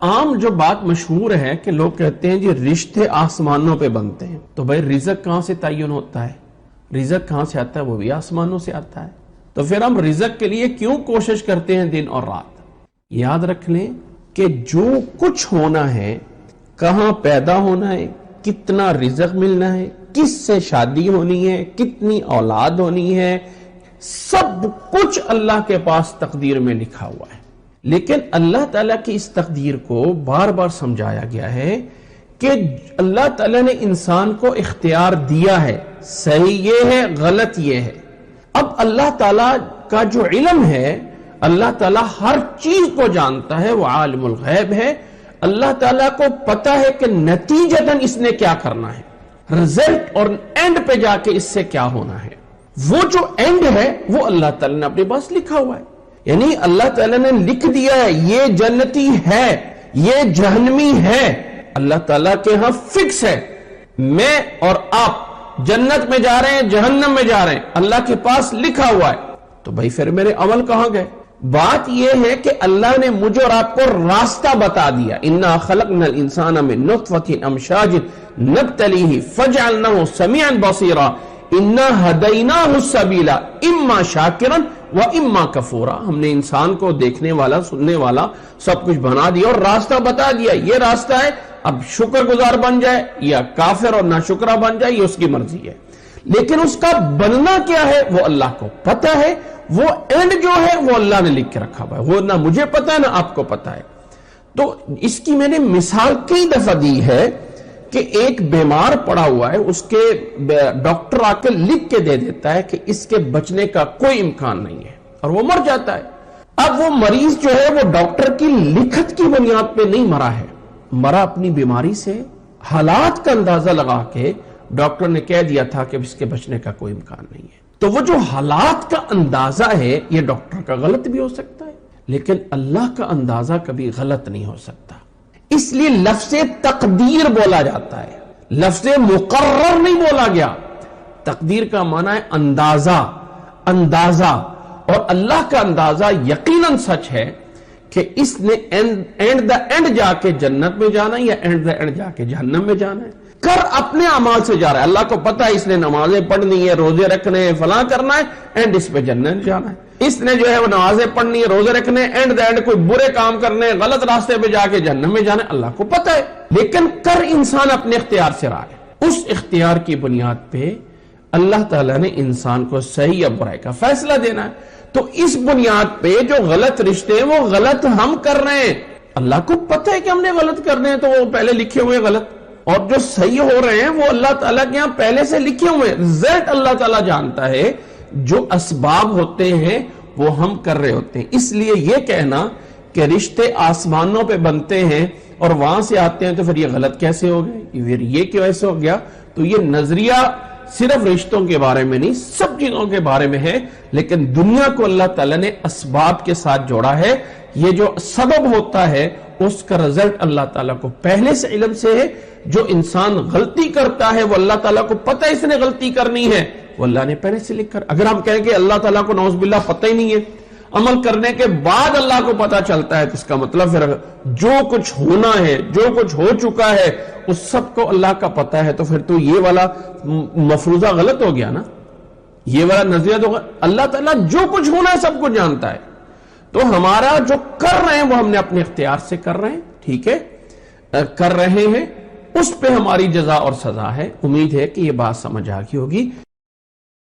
عام جو بات مشہور ہے کہ لوگ کہتے ہیں جی رشتے آسمانوں پہ بنتے ہیں، تو بھائی رزق کہاں سے تعین ہوتا ہے؟ رزق کہاں سے آتا ہے؟ وہ بھی آسمانوں سے آتا ہے۔ تو پھر ہم رزق کے لیے کیوں کوشش کرتے ہیں دن اور رات؟ یاد رکھ لیں کہ جو کچھ ہونا ہے، کہاں پیدا ہونا ہے، کتنا رزق ملنا ہے، کس سے شادی ہونی ہے، کتنی اولاد ہونی ہے، سب کچھ اللہ کے پاس تقدیر میں لکھا ہوا ہے۔ لیکن اللہ تعالیٰ کی اس تقدیر کو بار بار سمجھایا گیا ہے کہ اللہ تعالیٰ نے انسان کو اختیار دیا ہے، صحیح یہ ہے، غلط یہ ہے۔ اب اللہ تعالیٰ کا جو علم ہے، اللہ تعالیٰ ہر چیز کو جانتا ہے، وہ عالم الغیب ہے۔ اللہ تعالیٰ کو پتا ہے کہ نتیجتاً اس نے کیا کرنا ہے، رزلٹ اور اینڈ پہ جا کے اس سے کیا ہونا ہے۔ وہ جو اینڈ ہے وہ اللہ تعالیٰ نے اپنے پاس لکھا ہوا ہے، یعنی اللہ تعالیٰ نے لکھ دیا ہے یہ جنتی ہے، یہ جہنمی ہے، اللہ تعالیٰ کے ہاں فکس ہے۔ میں اور آپ جنت میں جا رہے ہیں، جہنم میں جا رہے ہیں، اللہ کے پاس لکھا ہوا ہے۔ تو بھائی پھر میرے عمل کہاں گئے؟ بات یہ ہے کہ اللہ نے مجھے اور آپ کو راستہ بتا دیا۔ اِنَّا خَلَقْنَا الْإِنسَانَ مِن نُطْفَةٍ أَمْشَاجٍ نَبْتَلِيهِ فَجَعَلْنَاهُ سَمِيعًا بَصِيرًا إِنَّا هَدَيْنَاهُ السَّبِيلَ إِمَّا شَاكِرًا وَإِمَّا كَفُورًا۔ ہم نے انسان کو دیکھنے والا، سننے والا سب کچھ بنا دیا اور راستہ بتا دیا، یہ راستہ ہے۔ اب شکر گزار بن جائے یا کافر اور ناشکرہ بن جائے، یہ اس کی مرضی ہے، لیکن اس کا بننا کیا ہے وہ اللہ کو پتا ہے۔ وہ اینڈ جو ہے وہ اللہ نے لکھ کے رکھا ہوا ہے، وہ نہ مجھے پتا ہے نہ آپ کو پتا ہے۔ تو اس کی میں نے مثال کئی دفعہ دی ہے کہ ایک بیمار پڑا ہوا ہے، اس کے ڈاکٹر آ کے لکھ کے دے دیتا ہے کہ اس کے بچنے کا کوئی امکان نہیں ہے اور وہ مر جاتا ہے۔ اب وہ مریض جو ہے وہ ڈاکٹر کی لکھت کی بنیاد پہ نہیں مرا ہے، مرا اپنی بیماری سے، حالات کا اندازہ لگا کے ڈاکٹر نے کہہ دیا تھا کہ اس کے بچنے کا کوئی امکان نہیں ہے۔ تو وہ جو حالات کا اندازہ ہے یہ ڈاکٹر کا غلط بھی ہو سکتا ہے، لیکن اللہ کا اندازہ کبھی غلط نہیں ہو سکتا۔ اس لیے لفظ تقدیر بولا جاتا ہے، لفظ مقرر نہیں بولا گیا۔ تقدیر کا معنی ہے اندازہ، اندازہ، اور اللہ کا اندازہ یقیناً سچ ہے کہ اس نے اینڈ دا اینڈ جا کے جنت میں جانا ہے یا اینڈ دا اینڈ جا کے جہنم میں جانا ہے۔ کر اپنے اعمال سے جا رہا ہے، اللہ کو پتا ہے اس نے نمازیں پڑھنی ہے، روزے رکھنے ہیں، فلاں کرنا ہے، اینڈ اس پہ جنت جانا ہے۔ اس نے جو ہے وہ نمازیں پڑھنی ہے، روزے رکھنے ہیں، اینڈ دا اینڈ کوئی برے کام کرنے ہیں، غلط راستے پہ جا کے جہنم میں جانا ہے، اللہ کو پتا ہے۔ لیکن کر انسان اپنے اختیار سے رہا ہے، اس اختیار کی بنیاد پہ اللہ تعالیٰ نے انسان کو صحیح یا برے کا فیصلہ دینا ہے۔ تو اس بنیاد پہ جو غلط رشتے ہیں وہ غلط ہم کر رہے ہیں، اللہ کو پتہ ہے کہ ہم نے غلط کرنے ہیں، تو وہ پہلے لکھے ہوئے غلط، اور جو صحیح ہو رہے ہیں وہ اللہ تعالیٰ کے یہاں پہلے سے لکھے ہوئے ہیں۔ رزلٹ اللہ تعالیٰ جانتا ہے، جو اسباب ہوتے ہیں وہ ہم کر رہے ہوتے ہیں۔ اس لیے یہ کہنا کہ رشتے آسمانوں پہ بنتے ہیں اور وہاں سے آتے ہیں تو پھر یہ غلط کیسے ہو گئے، پھر یہ کیوں ایسے ہو گیا، تو یہ نظریہ صرف رشتوں کے بارے میں نہیں، سب چیزوں کے بارے میں ہے۔ لیکن دنیا کو اللہ تعالیٰ نے اسباب کے ساتھ جوڑا ہے، یہ جو سبب ہوتا ہے اس کا رزلٹ اللہ تعالیٰ کو پہلے سے علم سے ہے۔ جو انسان غلطی کرتا ہے وہ اللہ تعالیٰ کو پتہ ہے اس نے غلطی کرنی ہے، وہ اللہ نے پہلے سے لکھ کر۔ اگر ہم کہیں کہ اللہ تعالیٰ کو نعوذ باللہ پتہ ہی نہیں ہے، عمل کرنے کے بعد اللہ کو پتہ چلتا ہے، تو اس کا مطلب پھر جو کچھ ہونا ہے، جو کچھ ہو چکا ہے، اس سب کو اللہ کا پتہ ہے، تو پھر تو یہ والا مفروضہ غلط ہو گیا نا، یہ والا نظریہ تو اللہ تعالیٰ جو کچھ ہونا ہے سب کچھ جانتا ہے۔ تو ہمارا جو کر رہے ہیں وہ ہم نے اپنے اختیار سے کر رہے ہیں، ٹھیک ہے، کر رہے ہیں، اس پہ ہماری جزا اور سزا ہے۔ امید ہے کہ یہ بات سمجھ آ گئی ہوگی۔